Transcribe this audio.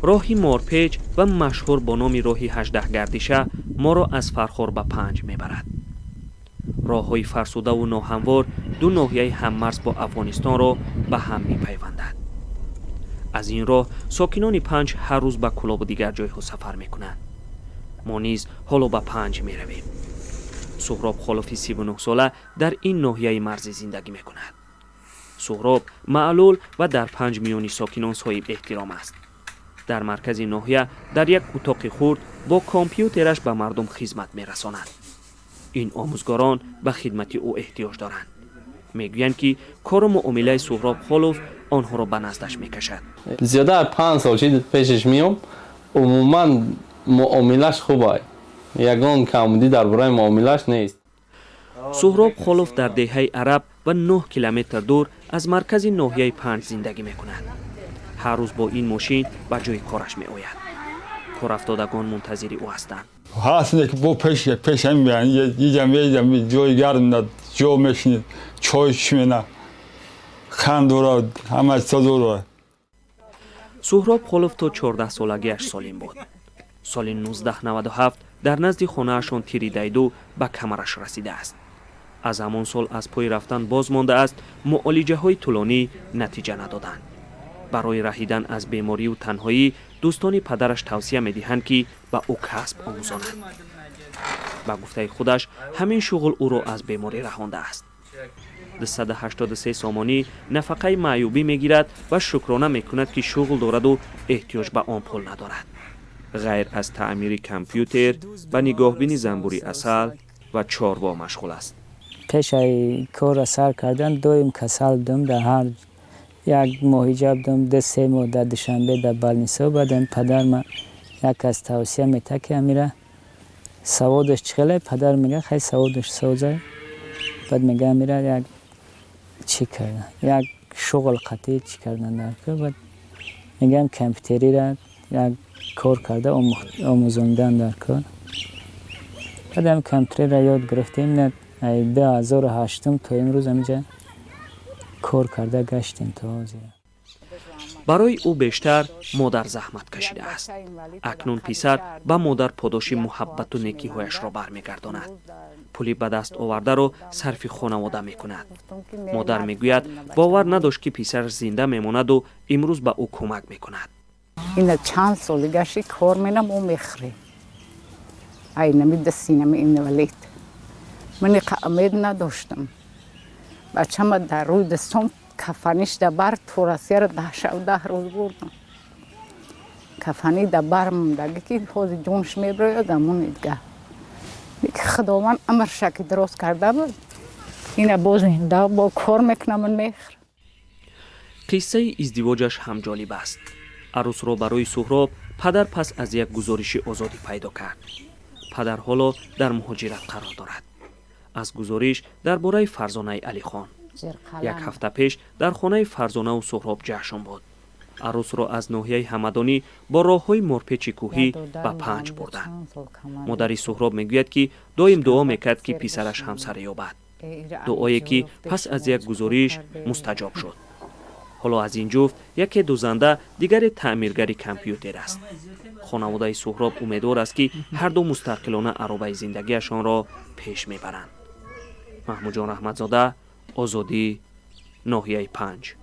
راهی مارپیچ و مشهور با نام راهی 18 گردشه ما را از فرخار به پنج میبرد. راههای فرسوده و ناهموار دو ناحیه هممرز با افغانستان را به هم میپیوندد. از این راه ساکنان پنج هر روز به کلاب و دیگر جایها سفر میکنند. ما نیز حالا به پنج میرویم. سهراب خالفی 39 ساله در این ناحیه مرزی زندگی میکند. سهراب معلول و در پنج میانی ساکنان صاحب احترام است. در مرکز ناحیه در یک اتاق خرد با کامپیوترش به مردم خدمت میرساند. این آموزگاران به خدمت او احتیاج دارند. میگویند که کار معامله سهراب خالف آنها را به نزدش میکشد. زیاده از 5 سال پیشش میام، عموما معاملش خوبه. یگان کمبودی در برای معاملش نیست. سهراب خالف در دهه عرب و 9 کیلومتر دور از مرکز ناحیه پنج زندگی میکند. هر روز با این ماشین به جای کارش می آید. کار افتادگان منتظر او هستند. هست که با پیش هم بیان یه جمعه جای گرم جا میشنید چای چمینه خندورا همه سازورا. سهراب خالف تا 14 سالگیش سالم بود. سال 1997 در نزد خانه‌اشان تیری دیدو به کمرش رسیده است. از همان سال از پای رفتن باز مانده است. معالجه های طولانی نتیجه ندادند. برای رهیدن از بیماری و تنهایی دوستان پدرش توصیه می‌دهند که به او کسب آموزاند. با گفته خودش همین شغل او را از بیماری رهانده است. 283 سامانی نفقه معیوبی میگیرد و شکرانه میکند که شغل دارد و احتیاج به آن پول ندارد. غیر از تعمیر کامپیوتر و نگاهبین زنبوری عسل و چاروا مشغول است. پیش کار سر کردن دویم کسل بودم. در هر یک ماهیجه بودم. 2-3 ماه در دوشنبه در بالنیسا بدم. پدر من یک از توصیه میده که امیره سوادش چخله. پدر میگه خیلی سوادش سوزه. بعد میگه امیره یک چی کردن، یک شغل قطعی چی کردن در که. بعد میگم کامپیوتری را یک کار کرده آموزاندن در کار. بعد هم کامپیوتر را یاد گرفتیم. نه 2008 تا امروز همینجا کار کرده گشتیم تا حاضر. برای او بیشتر مادر زحمت کشیده است. اکنون پسر به مادر پاداش محبت و نیکی‌هایش را برمیگرداند. پولی به دست آورده را صرف خانواده میکند. مادر میگوید باور نداشت که پسرش زنده میماند و امروز به او کمک میکند. این چند سال گشتی کار مینم و میخری. ای نمیده سینم این ولید. من امید نداشتم. بچه‌م در روی دستم کفنیش در بر تورسیه را 10 روز بردم. کفنی در بر موندگی که حوض جونش میبراید امون دیگه. خداوند امر شکی درست کرده بود. این باز زنده با کار میکنم و میخر. قصه ازدواجش هم جالب است. عروس را برای سهراب پدر پس از یک گزارش آزادی پیدا کرد. پدر حالا در مهاجرت قرار دارد. از گزارش درباره فرزانه علی خان. یک هفته پیش در خانه فرزانه و سهراب جشن بود. عروس را از ناحیه همدانی با راههای مارپیچ کوهی به پنج بردند. مادر سهراب میگوید که دائم دعا میکرد که پسرش همسر یابد. دعایی که پس از یک گزارش مستجاب شد. حالا از این جفت یکی دوزنده دیگر تعمیرگری کامپیوتر است. خانواده سهراب امیدوار است که هر دو مستقلانه عربه زندگیشان را پیش میبرند. محمود جان احمدزاده، آزادی، ناحیه 5.